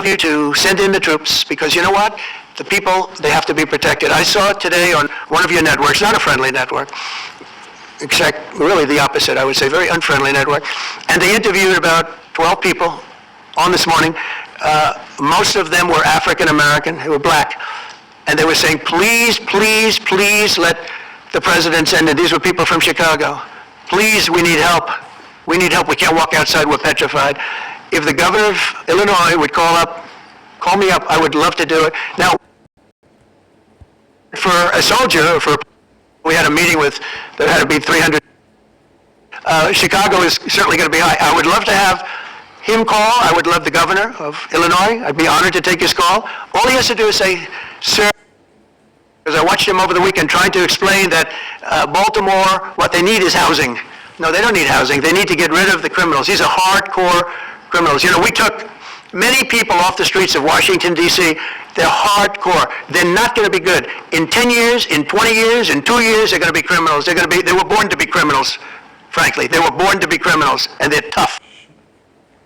of you to send in the troops, because you know what? The people, they have to be protected. I saw it today on one of your networks, not a friendly network, except really the opposite, I would say, very unfriendly network. And they interviewed about 12 people on this morning. Most of them were African American, they were black. And they were saying, please, please, please let the president send in. These were people from Chicago. Please, we need help. We need help. We can't walk outside. We're petrified. If the governor of Illinois would call me up, I would love to do it. Now, for a soldier, we had a meeting there had to be 300. Chicago is certainly going to be high. I would love to have him call. I would love the governor of Illinois. I'd be honored to take his call. All he has to do is say, sir, because I watched him over the weekend trying to explain that Baltimore, what they need is housing. No, they don't need housing. They need to get rid of the criminals. These are hardcore criminals. You know, we took many people off the streets of Washington, D.C. They're hardcore. They're not going to be good. In 10 years, in 20 years, in 2 years, they're going to be criminals. They were born to be criminals, frankly. They were born to be criminals, and they're tough.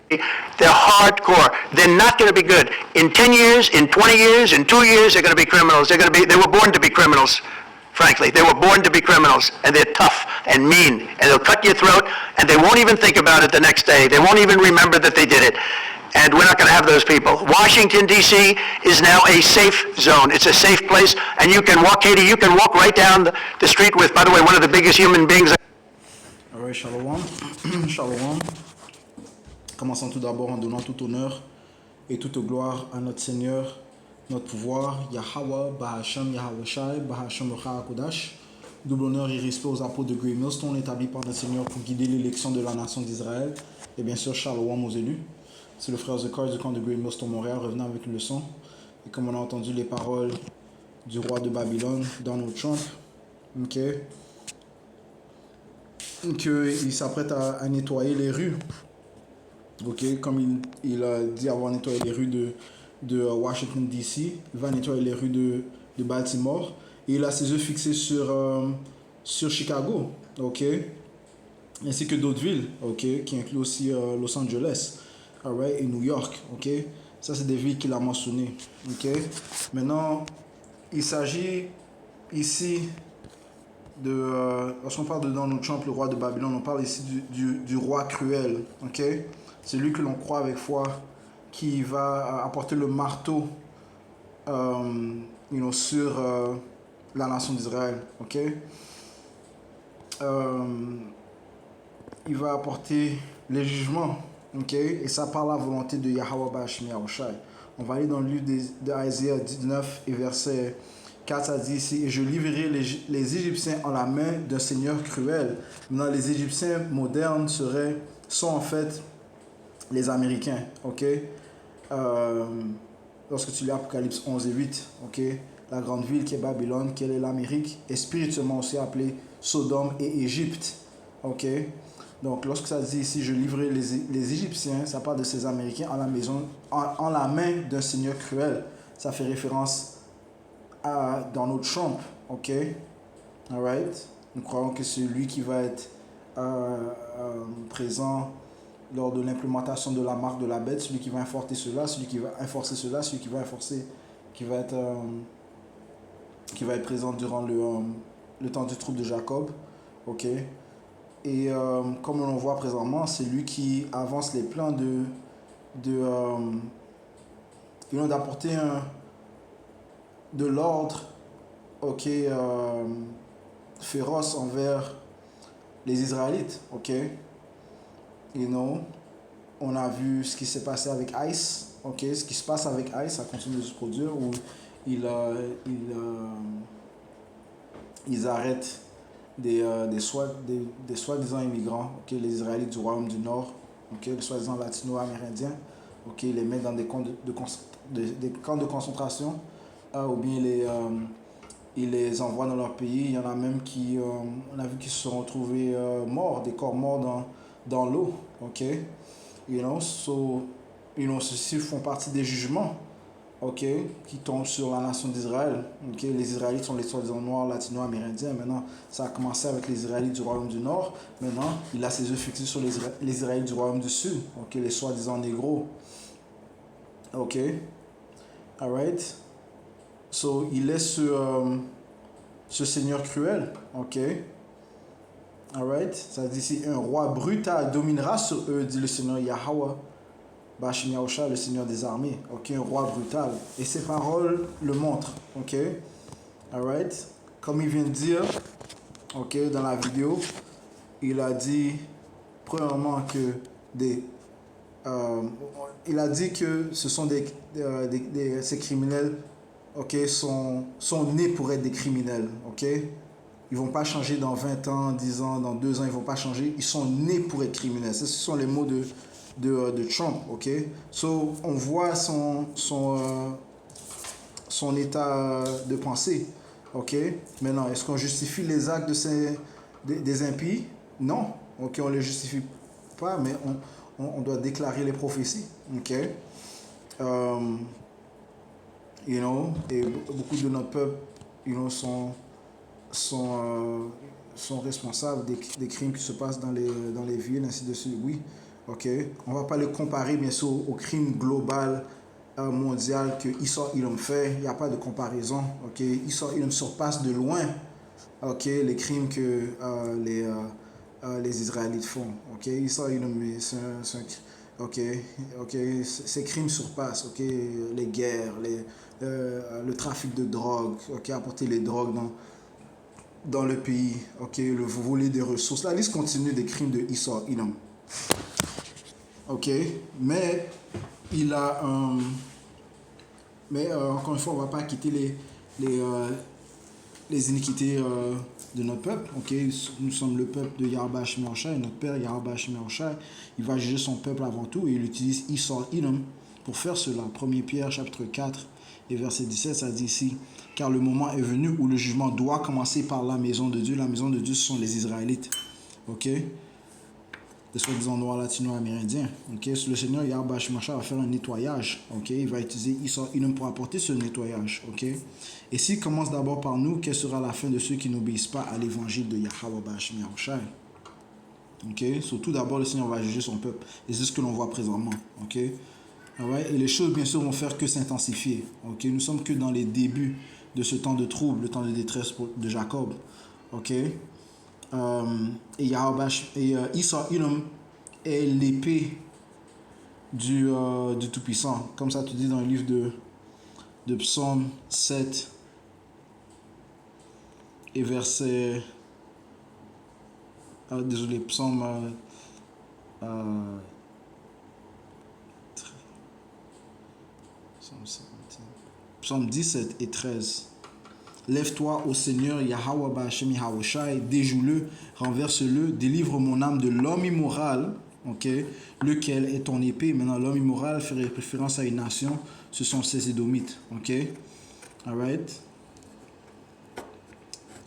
They're hardcore. They're not going to be good. In 10 years, in 20 years, in 2 years, they're going to be criminals. They were born to be criminals, frankly. They were born to be criminals, and they're tough and mean, and they'll cut your throat, and they won't even think about it the next day. They won't even remember that they did it. And we're not going to have those people. Washington, D.C. is now a safe zone. It's a safe place, and you can walk, Katie, you can walk right down the street with, by the way, one of the biggest human beings. All right, Shalom. Shalom. Commençons tout d'abord en donnant tout honneur et toute gloire à notre Seigneur, notre pouvoir, Yahweh, Bahasham, Yahweh Shai, Bahasham Kodash. Double honneur et respect aux apôtres de Grey Millstone établis par notre Seigneur pour guider l'élection de la nation d'Israël. Et bien sûr, Shalom aux élus. C'est le frère Zekar du camp de Grey Millstone Montréal revenant avec une leçon. Et comme on a entendu les paroles du roi de Babylone, Donald Trump, qu'il s'apprête à nettoyer les rues. Comme il a dit avoir nettoyé les rues de Washington, D.C., il va nettoyer les rues de Baltimore. Et il a ses yeux fixés sur Chicago, ainsi que d'autres villes, qui incluent aussi Los Angeles, et New York. Ça, c'est des villes qu'il a mentionnées. Maintenant, il s'agit ici lorsqu'on parle de Donald Trump, le roi de Babylone, on parle ici du roi cruel. C'est lui que l'on croit avec foi, qui va apporter le marteau sur la nation d'Israël. Il va apporter les jugements. Et ça par la volonté de Yahweh Bashmi Yahushai. On va aller dans le livre d'Isaiah 19 et verset 4, ça dit ici, et je livrerai les Égyptiens en la main d'un seigneur cruel. Maintenant, les Égyptiens modernes sont en fait les Américains, lorsque tu lis Apocalypse 11 et 8, la grande ville qui est Babylone, qui est l'Amérique, est spirituellement aussi appelée Sodome et Égypte, Donc, lorsque ça dit ici, je livrerai les Égyptiens, ça parle de ces Américains en la main d'un seigneur cruel. Ça fait référence à Donald Trump, Alright? Nous croyons que c'est lui qui va être présent lors de l'implémentation de la marque de la bête, celui qui va enforcer cela, celui qui va enforcer cela, celui qui va être présent durant le temps du trouble de Jacob, Et comme on le voit présentement, c'est lui qui avance les plans d'apporter de l'ordre, féroce envers les Israélites, On a vu ce qui s'est passé avec ICE, ce qui se passe avec ICE, ça continue de se produire, où ils arrêtent des soi-disant immigrants, les Israélites du Royaume du Nord, les soi-disant latino-amérindiens, ils les mettent dans des camps de concentration, ou bien ils les envoient dans leur pays. Il y en a même on a vu qu'ils se sont retrouvés morts, des corps morts dans l'eau, ceux-ci font partie des jugements, qui tombent sur la nation d'Israël. Les Israélites sont les soi-disant noirs latino-amérindiens. Maintenant, ça a commencé avec les Israélites du Royaume du Nord. Maintenant, il a ses yeux fixés sur les Israélites du Royaume du Sud, les soi-disant négros. Ok. Alright. So, il est ce seigneur cruel. Ok. Alright. Ça dit ici, un roi brutal dominera sur eux, dit le Seigneur Yahweh. Bashim Yahusha, le Seigneur des armées. Ok, un roi brutal. Et ses paroles le montrent. Ok. Alright. Comme il vient de dire, ok, dans la vidéo, il a dit, premièrement, que euh, il a dit que ce sont ces criminels, ok, sont nés pour être des criminels, ok. Ils vont pas changer dans 20 ans, 10 ans, dans 2 ans, ils vont pas changer. Ils sont nés pour être criminels. Ce sont les mots de Trump, ok. So, on voit son état de pensée, ok. Maintenant, est-ce qu'on justifie les actes des impies? Non, ok, on les justifie pas, mais on doit déclarer les prophéties, ok. You know, et beaucoup de notre peuple, you know, sont responsables des crimes qui se passent dans les villes, ainsi de suite. Oui, ok. On ne va pas les comparer, bien sûr, au crime global mondial que Esau Edom fait. Il n'y a pas de comparaison. Ok. Esau Edom surpasse de loin, ok, les crimes que les Israélites font. Ok. Esau Edom, ok, ok, ces crimes surpassent, ok, les guerres, le trafic de drogue, ok, apporter les drogues dans le pays, ok, le voler des ressources. La liste continue des crimes de Esau Edom. Ok, mais il a encore une fois, on ne va pas quitter les iniquités de notre peuple. Ok, nous sommes le peuple de Yahweh Hashem Yahushai, notre père Yahweh Hashem Yahushai. Il va juger son peuple avant tout et il utilise Esau Edom pour faire cela. 1 Pierre chapitre 4 et verset 17, ça dit ici, car le moment est venu où le jugement doit commencer par la maison de Dieu. La maison de Dieu, ce sont les Israélites. Ok, les soi-disant noirs latino-amérindiens. Ok, le Seigneur Yahweh Hashem Yahushai va faire un nettoyage. Ok, il va utiliser Esau Edom pour apporter ce nettoyage. Ok, et s'il commence d'abord par nous, quelle sera la fin de ceux qui n'obéissent pas à l'évangile de Yahweh Hashem Yahushai? Ok, surtout d'abord le Seigneur va juger son peuple. Et c'est ce que l'on voit présentement. Ok, right? Et les choses bien sûr vont faire que s'intensifier. Ok, nous sommes que dans les débuts de ce temps de trouble, le temps de détresse de Jacob. Ok, et Esau Edom est l'épée du Tout-Puissant. Comme ça, tu dis dans le livre de Psaume 7 et verset... désolé, Psaume... Psaume 17 et 13. Lève-toi au Seigneur, Yahweh Ba'Hashem Yahushai, déjoue-le, renverse-le, délivre mon âme de l'homme immoral, ok, lequel est ton épée. Maintenant, l'homme immoral fait référence à une nation, ce sont ces Édomites, ok, alright.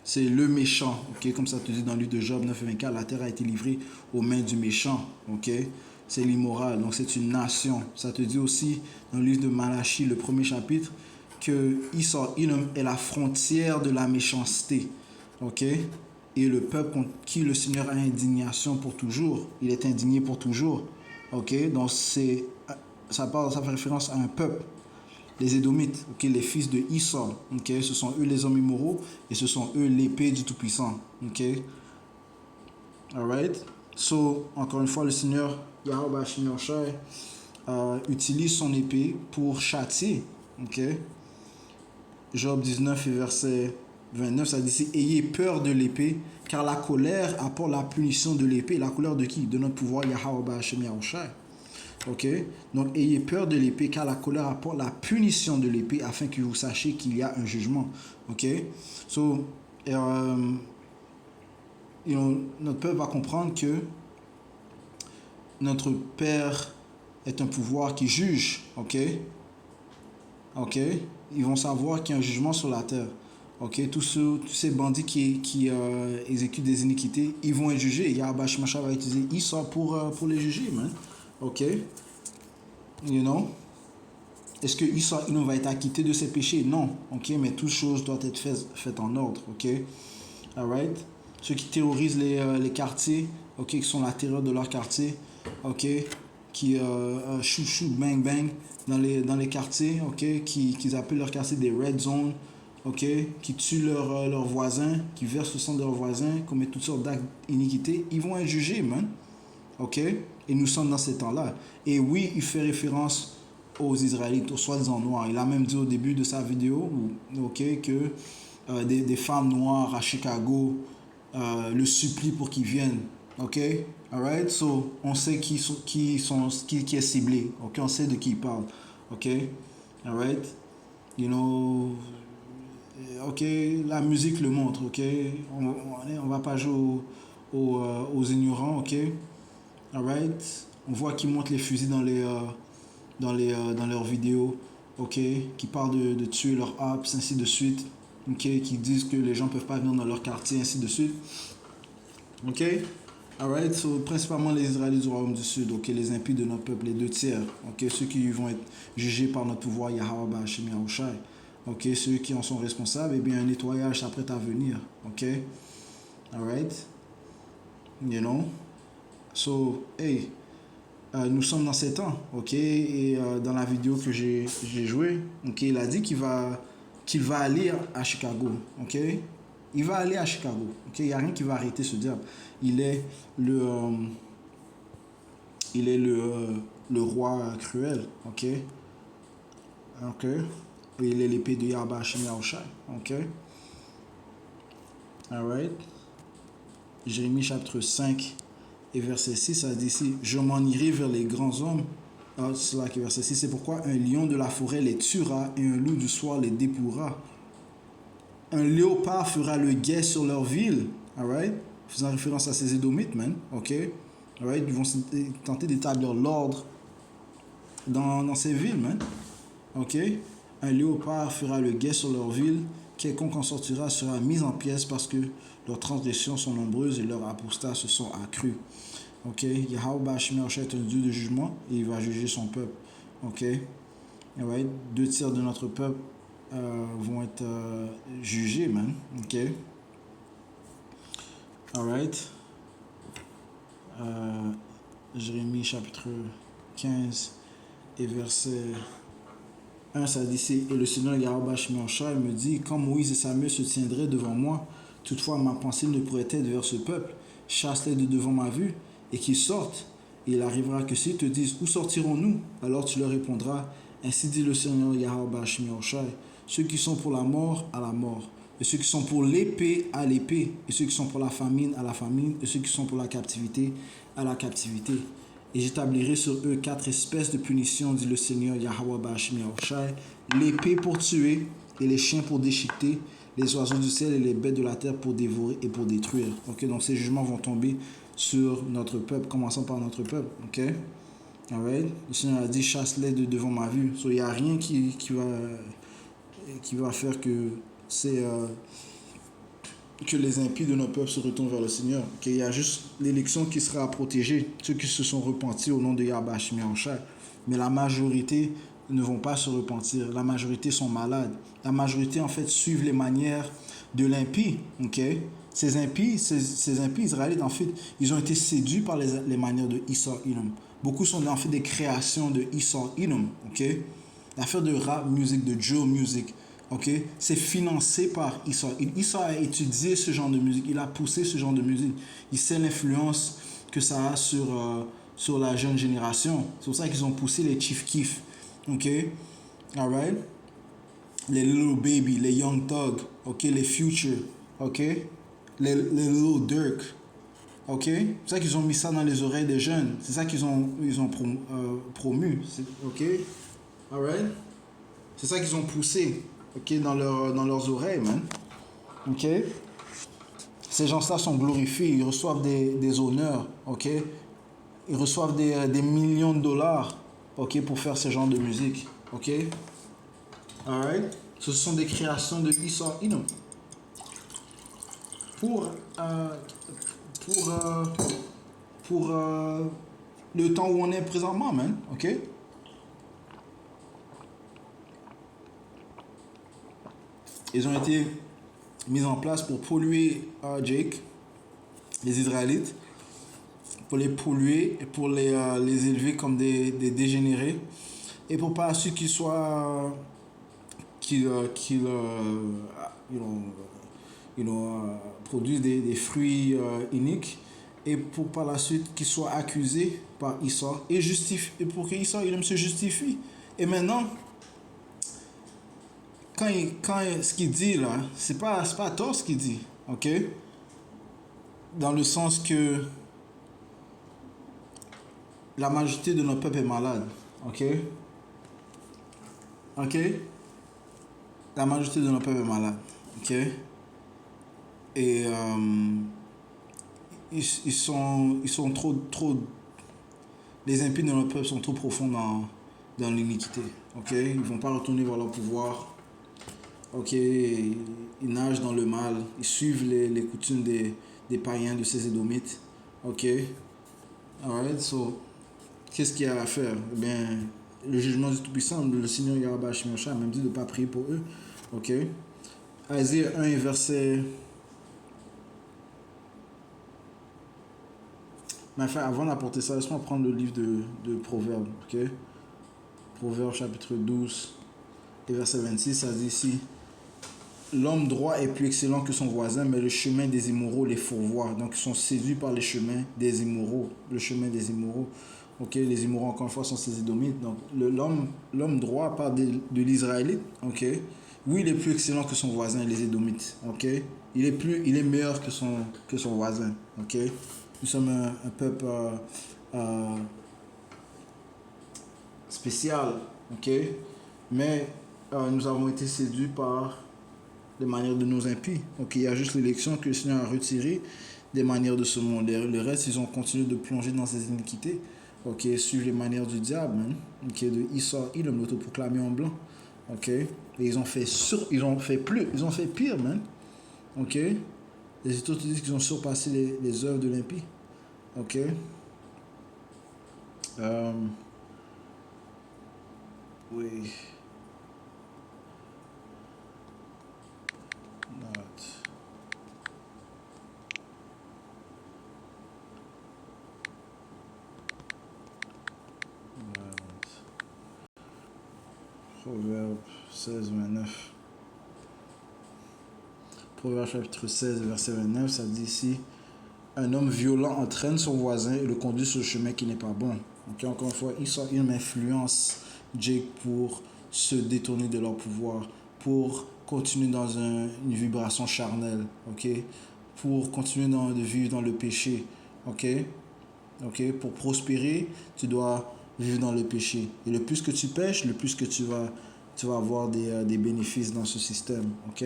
C'est le méchant, ok, comme ça te dit dans le livre de Job 9 et 24, la terre a été livrée aux mains du méchant, ok, c'est l'immoral, donc c'est une nation. Ça te dit aussi dans le livre de Malachie, le premier chapitre, que Esau Edom est la frontière de la méchanceté, ok, et le peuple contre qui le Seigneur a indignation pour toujours, il est indigné pour toujours, ok, donc ça fait référence à un peuple, les Édomites, ok, les fils de Esau, ok, ce sont eux les hommes immoraux et ce sont eux l'épée du Tout-Puissant, ok, alright, so, encore une fois, le Seigneur Yahweh Hashem Yahushai utilise son épée pour châtier, ok. Job 19 et verset 29, ça dit ici, ayez peur de l'épée, car la colère apporte la punition de l'épée. La colère de qui? De notre pouvoir Yahweh Hashem Yahushai. Ok? Donc, ayez peur de l'épée, car la colère apporte la punition de l'épée, afin que vous sachiez qu'il y a un jugement. Ok? So, notre peuple va comprendre que notre Père est un pouvoir qui juge. Ok? Ok? Ils vont savoir qu'il y a un jugement sur la terre. Ok, tous ces bandits qui exécutent des iniquités, ils vont être jugés. Yahweh Hashem Yahushai va utiliser Esau pour les juger, man. Ok, you know. Est-ce que Esau va être acquitté de ses péchés? Non. Ok, mais toutes choses doivent être faites en ordre. Ok, alright. Ceux qui terrorisent les quartiers, ok, qui sont la terreur de leur quartier, ok, shoot shoot bang bang dans les quartiers, ok, qui appellent leur quartier des red zones, ok, qui tuent leurs voisins, qui versent le sang de leurs voisins, commettent toutes sortes d'actes d'iniquité, ils vont être jugés, man. Ok? Et nous sommes dans ces temps-là. Et oui, il fait référence aux Israélites, aux soi-disant noirs. Il a même dit au début de sa vidéo, ok, que des femmes noires à Chicago le supplient pour qu'ils viennent. Ok? Alright? So, on sait qui est ciblé. Ok? On sait de qui il parle. Ok? Alright? You know, ok, la musique le montre, ok, on va pas jouer aux ignorants, ok, alright, on voit qu'ils montent les fusils dans leurs vidéos, ok, qui parlent de tuer leurs apps, ainsi de suite, ok, qui disent que les gens peuvent pas venir dans leur quartier, ainsi de suite, ok, alright, so, principalement les Israélites du Royaume du Sud, ok, les impies de notre peuple, les 2 tiers, ok, ceux qui vont être jugés par notre pouvoir, Yahweh Ba'Hashem Yahushai. Ok, ceux qui en sont responsables, eh bien, un nettoyage s'apprête à venir. Ok, alright, you know. So, hey, nous sommes dans ces temps. Ok, et dans la vidéo que j'ai jouée, ok, il a dit qu'il va aller à Chicago. Ok, il va aller à Chicago. Ok, il n'y a rien qui va arrêter ce diable. Il est le roi cruel. Ok, ok. Il est l'épée de Yahweh Hashem Yahushai. Ok. Alright. Jérémie chapitre 5 et verset 6, ça dit ici, je m'en irai vers les grands hommes. Ah, c'est là qui est verset 6, c'est pourquoi un lion de la forêt les tuera et un loup du soir les dépouillera. Un léopard fera le guet sur leur ville. Alright. Faisant référence à ces édomites, man. Ok. Alright. Ils vont tenter d'établir l'ordre dans ces villes, man. Ok. Un léopard fera le guet sur leur ville, quiconque en sortira sera mis en pièces parce que leurs transgressions sont nombreuses et leurs apostats se sont accrus. Ok, Yahweh Ba'Hashem Yahushai est un Dieu de jugement et il va juger son peuple. Ok, alright, 2 tiers de notre peuple vont être jugés, man. Ok, alright. Jérémie chapitre 15 et verset 1, ça dit, et le Seigneur Yahweh Ba'Hashem Yahushai me dit, quand Moïse et Samuel se tiendraient devant moi, toutefois ma pensée ne pourrait être vers ce peuple, chasse-les de devant ma vue, et qu'ils sortent. Et il arrivera que s'ils te disent, où sortirons-nous? Alors tu leur répondras, ainsi dit le Seigneur Yahweh Ba'Hashem Yahushai, ceux qui sont pour la mort, à la mort, et ceux qui sont pour l'épée, à l'épée, et ceux qui sont pour la famine, à la famine, et ceux qui sont pour la captivité, à la captivité. Et j'établirai sur eux 4 espèces de punitions, dit le Seigneur Yahweh Ba'Hashem Yahushai, l'épée pour tuer, et les chiens pour déchiqueter, les oiseaux du ciel et les bêtes de la terre pour dévorer et pour détruire. Ok, donc ces jugements vont tomber sur notre peuple, commençant par notre peuple. Ok, alright. Le Seigneur a dit, chasse-les de devant ma vue. So, il n'y a rien qui va faire que que les impies de notre peuple se retournent vers le Seigneur. Okay? Il y a juste l'élection qui sera à protéger, ceux qui se sont repentis au nom de Yahweh Ba'Hashem Yahushai. Mais la majorité ne vont pas se repentir. La majorité sont malades. La majorité, en fait, suivent les manières de l'impie. Okay? Ces impies israélites, en fait, ils ont été séduits par les manières de Esau Edom. Beaucoup sont en fait des créations de Esau Edom. Okay? L'affaire de rap music, de drill music, okay? C'est financé par Esau. Esau a étudié ce genre de musique, il a poussé ce genre de musique. Il sait l'influence que ça a sur la jeune génération. C'est pour ça qu'ils ont poussé les Chief Keef. Okay? Alright? Les Little Baby, les Young Thug, okay? Les Future, okay? les Little Durk. Okay? C'est ça qu'ils ont mis ça dans les oreilles des jeunes. C'est ça qu'ils ont promu. Okay? Alright? C'est ça qu'ils ont poussé, ok, dans leurs oreilles, man. Ok? Ces gens-là sont glorifiés, ils reçoivent des honneurs, ok? Ils reçoivent des millions de dollars, ok, pour faire ce genre de musique, ok? Alright? Ce sont des créations de Esau Edom. Pour le temps où on est présentement, man, ok? Ils ont été mis en place pour polluer Jake, les Israélites, pour les polluer et pour les élever comme des dégénérés. Et pour par la suite qu'ils produisent des fruits uniques. Et pour par la suite qu'ils soient accusés par Issa et pour que Issa il se justifie. Et maintenant, ce qu'il dit là, c'est pas tort ce qu'il dit, ok? Dans le sens que la majorité de notre peuple est malade, ok? Ok? La majorité de notre peuple est malade, ok? Et ils sont trop, les impies de notre peuple sont trop profonds dans l'iniquité, ok? Ils vont pas retourner vers leur pouvoir. Ok, ils nagent dans le mal, ils suivent les coutumes des païens, de ces édomites. Ok, alright, so, qu'est-ce qu'il y a à faire? Eh bien, le jugement du Tout-Puissant, le Seigneur Yahweh Shemosha a même dit de ne pas prier pour eux. Ok, Isaïe 1 et verset. Mais enfin, avant d'apporter ça, laisse-moi prendre le livre de Proverbes. Ok, Proverbes chapitre 12 et verset 26, ça dit ici. L'homme droit est plus excellent que son voisin, mais le chemin des immoraux les fourvoie. Donc, ils sont séduits par les chemins des immoraux. Le chemin des immoraux. Ok, les immoraux, encore une fois, sont ces édomites. Donc, l'homme droit part de l'Israélite. Ok, oui, il est plus excellent que son voisin, les édomites. Ok, il est meilleur que son voisin. Ok, nous sommes un peuple spécial. Ok, mais nous avons été séduits par les manières de nos impies. Donc il y a juste l'élection que le Seigneur a retirée des manières de ce monde. Le reste, ils ont continué de plonger dans ces iniquités. Ok, suivre les manières du diable, man. Ok, de Issa, Edom, l'autoproclamé en blanc. Ok, et ils ont fait pire, man. Ok, les États disent qu'ils ont surpassé les œuvres de l'impie. Ok, oui. Proverbe 16, 29. Proverbe chapitre 16, verset 29, ça dit ici, un homme violent entraîne son voisin et le conduit sur le chemin qui n'est pas bon. Donc, encore une fois, ils m'influencent Jake pour se détourner de leur pouvoir, pour continuer dans une vibration charnelle, ok? Pour continuer de vivre dans le péché, ok? Ok? Pour prospérer, tu dois vivre dans le péché. Et le plus que tu pêches, le plus que tu vas avoir des bénéfices dans ce système, ok?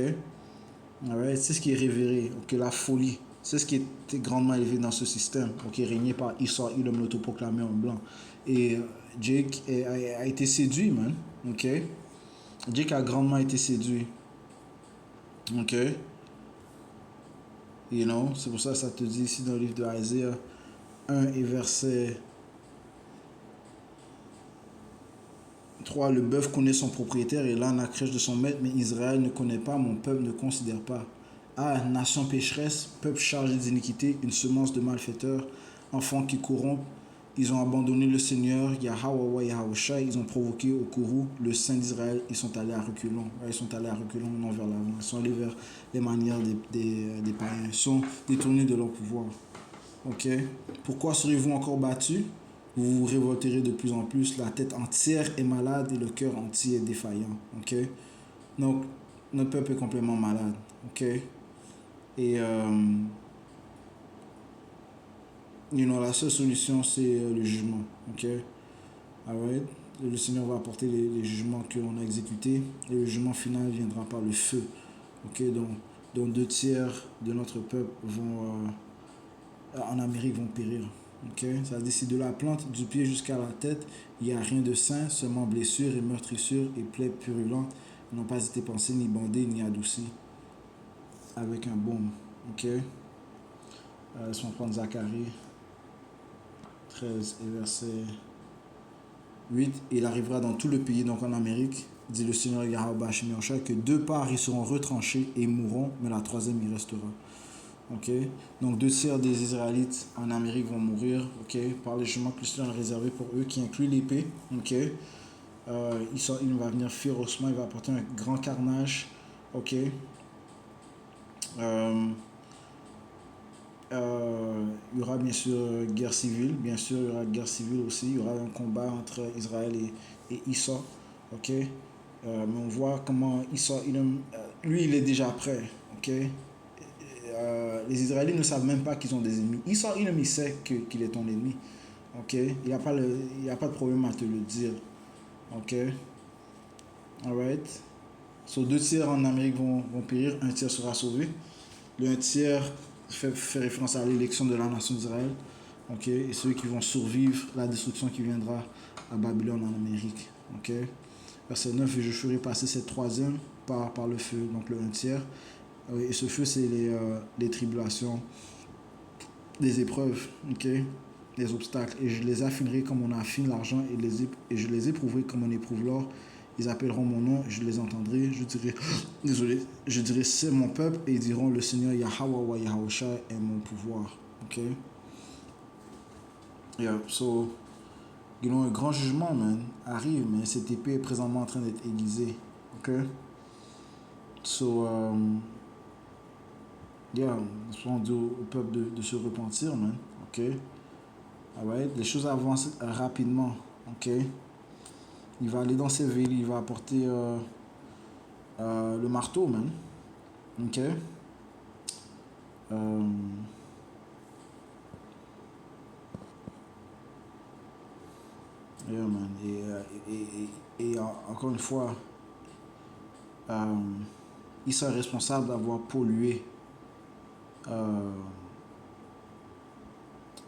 Alright? C'est ce qui est révéré, ok? La folie. C'est ce qui est grandement élevé dans ce système, ok? Régné par Issa, l'homme l'autoproclamé en blanc. Et Jake a été séduit, man. Ok? Jake a grandement été séduit. Ok? You know? C'est pour ça que ça te dit ici dans le livre de Isaïe 1 et verset 3. Le bœuf connaît son propriétaire et l'âne la crèche de son maître, mais Israël ne connaît pas, mon peuple ne considère pas. Ah, nation pécheresse, peuple chargé d'iniquité, une semence de malfaiteurs, enfants qui corrompent, ils ont abandonné le Seigneur, Yahweh, Yahusha, ils ont provoqué au courroux le Saint d'Israël, ils sont allés à reculons. Ils sont allés à reculons, non vers l'avant. Ils sont allés vers les manières des païens. Ils sont détournés de leur pouvoir. Ok? Pourquoi serez-vous encore battus? Vous vous révolterez de plus en plus, la tête entière est malade et le cœur entier est défaillant. Ok? Donc, notre peuple est complètement malade. Ok? Et la seule solution, c'est le jugement. Ok? Alright? Le Seigneur va apporter les jugements que l'on a exécutés et le jugement final viendra par le feu. Ok? Donc 2 tiers de notre peuple en Amérique vont périr. Ok? Ça dit, si de la plante du pied jusqu'à la tête, il n'y a rien de sain, seulement blessures et meurtrissures et plaies purulentes, n'ont pas été pensées, ni bandées, ni adoucies avec un baume. Ok? Laisse-moi prendre Zacharie 13 et verset 8. Il arrivera dans tout le pays, donc en Amérique, dit le Seigneur Yahweh Shemosha, que 2 parts y seront retranchés et mourront, mais la troisième y restera. Ok, donc 2 tiers des Israélites en Amérique vont mourir, ok, par les jugements que le Seigneur a réservé pour eux, qui inclut l'épée, ok. Il va venir férocement, il va apporter un grand carnage, ok. Euh, il y aura bien sûr guerre civile, bien sûr il y aura guerre civile aussi, il y aura un combat entre Israël et Issa, ok. Mais on voit comment Issa, lui il est déjà prêt, ok. Les Israéliens ne savent même pas qu'ils ont des ennemis. Issa, il sait qu'il est ton ennemi, ok. Il n'y a, a pas de problème à te le dire, ok. Alright. So 2 tiers en Amérique vont périr, 1 tiers sera sauvé. Le 1 tiers fait référence à l'élection de la nation d'Israël. Ok, et ceux qui vont survivre la destruction qui viendra à Babylone en Amérique. Ok. Verset 9, et je ferai passer cette troisième par le feu, donc le 1 tiers. Et ce feu, c'est les tribulations, les épreuves, ok, les obstacles. Et je les affinerai comme on affine l'argent et je les éprouverai comme on éprouve l'or. Ils appelleront mon nom, je les entendrai, je dirai, désolé, je dirai c'est mon peuple et ils diront le Seigneur Yahweh wa Yahusha est mon pouvoir. Ok? Yeah, so, un grand jugement, man, arrive, mais cette épée est présentement en train d'être aiguisée. Ok? So, yeah, on dit au peuple de se repentir, man. Ok? Alright? Les choses avancent rapidement. Ok? Il va aller dans ses villes, il va apporter le marteau, man. Ok? Yeah, man. Et encore une fois, ils sont responsables d'avoir pollué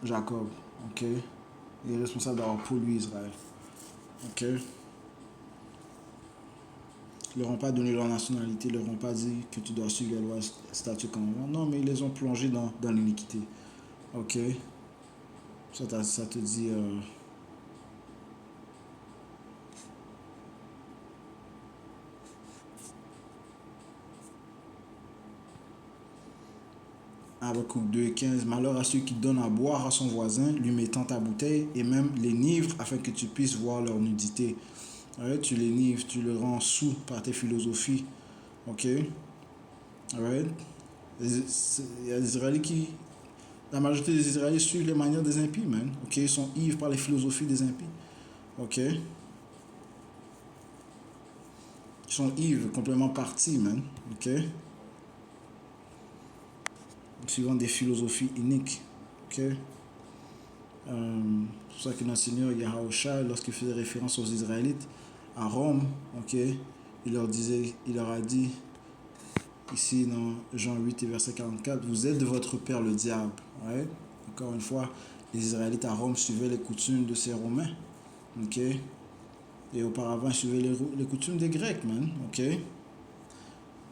Jacob. Ok? Il est responsable d'avoir pollué Israël. Ok? Ils leur ont pas donné leur nationalité, ils leur ont pas dit que tu dois suivre les lois et statuts comme moi. Non, mais ils les ont plongés dans l'iniquité. Ok? Ça te dit. Habakkuk 2:15, malheur à ceux qui donnent à boire à son voisin, lui mettant ta bouteille, et même les nivrent afin que tu puisses voir leur nudité. Alright, tu les nivres, tu le rends sous par tes philosophies. Ok? Alright? Il y a des Israélites qui. La majorité des Israélites suivent les manières des impies, man. Ok? Ils sont ivres par les philosophies des impies. Ok? Ils sont ivres, complètement partis, man. Ok? Suivant des philosophies iniques. Ok? C'est pour ça que notre Seigneur Yahushua, lorsqu'il faisait référence aux Israélites à Rome, ok, il leur a dit, ici dans Jean 8 et verset 44, vous êtes de votre père le diable. Ouais? Encore une fois, les Israélites à Rome suivaient les coutumes de ces Romains. Ok? Et auparavant, ils suivaient les coutumes des Grecs, man. Ok?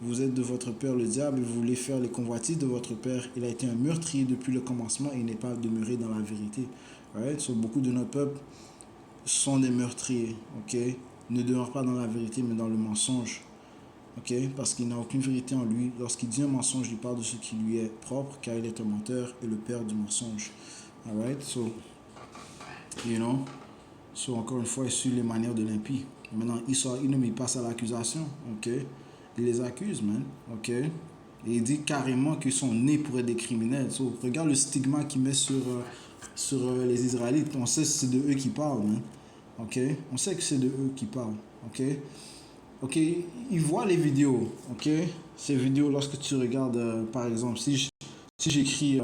Vous êtes de votre père le diable et vous voulez faire les convoitises de votre père. Il a été un meurtrier depuis le commencement et il n'est pas demeuré dans la vérité. Right? So, beaucoup de nos peuples sont des meurtriers. Ok? Ne demeurent pas dans la vérité mais dans le mensonge. Ok? Parce qu'il n'a aucune vérité en lui. Lorsqu'il dit un mensonge, il parle de ce qui lui est propre car il est un menteur et le père du mensonge. Alright? So, you know? So, encore une fois, il suit les manières de l'impie. Maintenant, il passe à l'accusation. Ok? Il les accuse, man. Ok? Et il dit carrément qu'ils sont nés pour être des criminels. So, regarde le stigma qu'il met sur les Israélites. On sait que c'est de eux qui parlent, man. Ok? On sait que c'est de eux qui parlent. Ok? Ok? Ils voient les vidéos. Ok? Ces vidéos, lorsque tu regardes, par exemple, si j'écris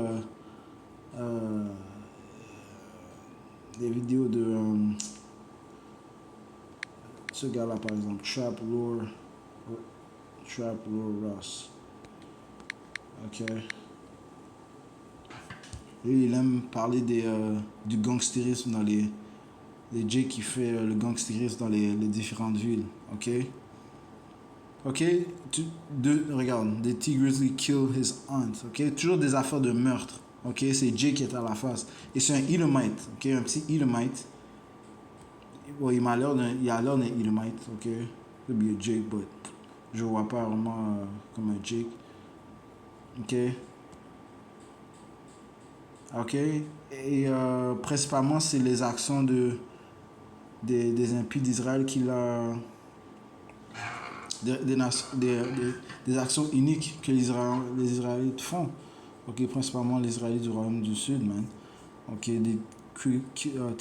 des vidéos de ce gars-là, par exemple, Trap Lore Ross. Ok? Lui, il aime parler du gangstérisme dans les Jay qui fait le gangstérisme dans les différentes villes. Ok? Ok? Regarde, the T Grizzly kill his aunt. Ok? Toujours des affaires de meurtre. Ok? C'est Jay qui est à la face. Et c'est un Edomite. Ok? Un petit Edomite. Bon, il a l'air d'un Edomite. Ok? Could be a Jake, but je vois pas vraiment comme un Jake. Ok? Ok? Et principalement, c'est les actions des impies d'Israël qu'il a. Des actions uniques que les Israélites font. Ok? Principalement les Israélites du Royaume du Sud, man. Ok? T.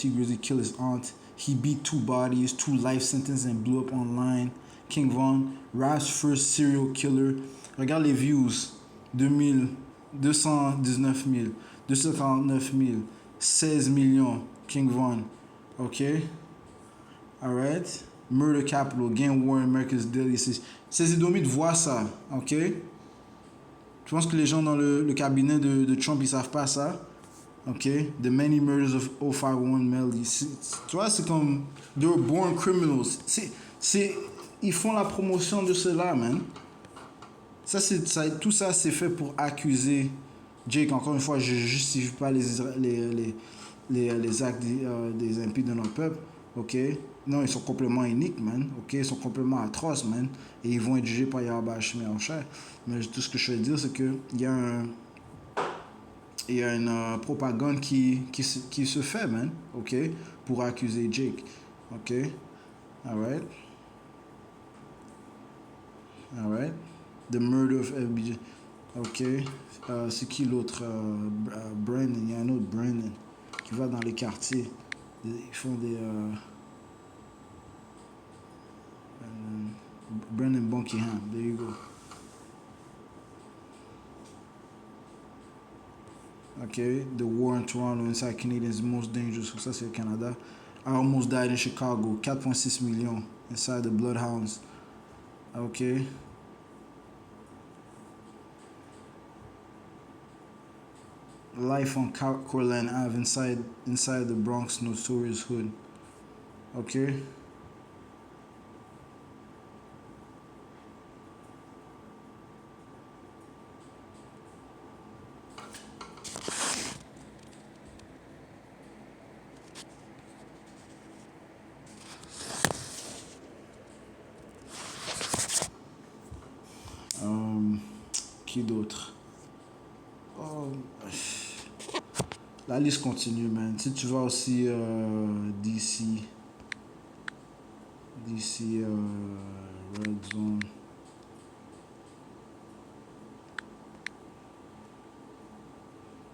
Grizzly killed his aunt. He beat 2 bodies, 2 life sentences and blew up online. King Von, Rap's first serial killer. Regarde les views. 2000, 219 000, 249 000, 16 millions. King Von. Ok? Alright? Murder Capital, Gang War, America's Daily. Ces Édomites voient ça. Ok? Tu penses que les gens dans le cabinet de Trump, ils savent pas ça? Ok? The many murders of 051 Melody. Tu vois, c'est comme. They were born criminals. Ils font la promotion de cela, man. Tout ça, c'est fait pour accuser Jake. Encore une fois, je ne justifie pas les actes des impies de notre peuple. Ok? Non, ils sont complètement uniques, man. Ok? Ils sont complètement atroces, man. Et ils vont être jugés par Yahweh Hashem Yahushua. Mais tout ce que je veux dire, c'est qu'il y a une propagande qui se fait, man. Ok? Pour accuser Jake. Ok? Alright? Alright? The murder of FBJ. Ok. C'est qui l'autre? Brandon. Il y a un autre Brandon qui va dans les quartiers. Ils font des. Brandon Buckingham. There you go. Okay. The war in Toronto inside Canadians most dangerous. Ça, c'est le Canada. I almost died in Chicago. 4.6 millions inside the Bloodhounds. Okay. Life on Cortland Ave inside the Bronx notorious hood. Okay. Qui d'autre? Oh. La liste continue, man. Si tu vas aussi DC Red Zone.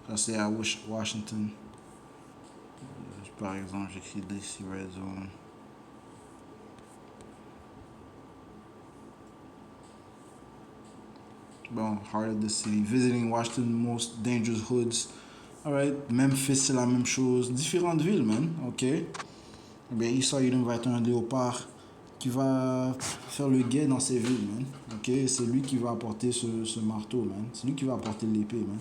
Ça, c'est à Washington. Par exemple, j'écris DC Red Zone. Bon, Heart of the City. Visiting Washington most dangerous hoods. Alright, Memphis, c'est la même chose. Différentes villes, man. Ok. Bien, Issa va être un léopard qui va faire le guet dans ces villes, man. Ok. C'est lui qui va apporter ce marteau, man. C'est lui qui va apporter l'épée, man.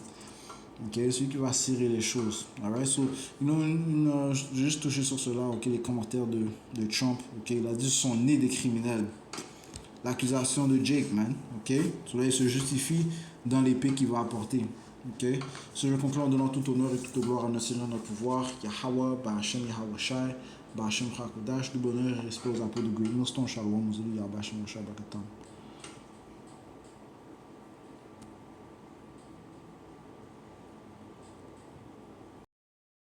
Ok. C'est lui qui va serrer les choses. Alright. So, j'ai juste touché sur cela, ok. Les commentaires de Trump. Ok. Il a dit son nez des criminels. L'accusation de Jake, man. Ok. Cela, il se justifie dans l'épée qu'il va apporter. Ok. Ce je conclue en donnant tout honneur et toute gloire à notre Seigneur, notre pouvoir. Yahweh, Bahashem, Yahweh Shai, Bahashem Chakodash, du bonheur et respect aux apôtres de Great Millstone, Shalom, Yahweh Hashem, Yahweh Shai, Bakatam.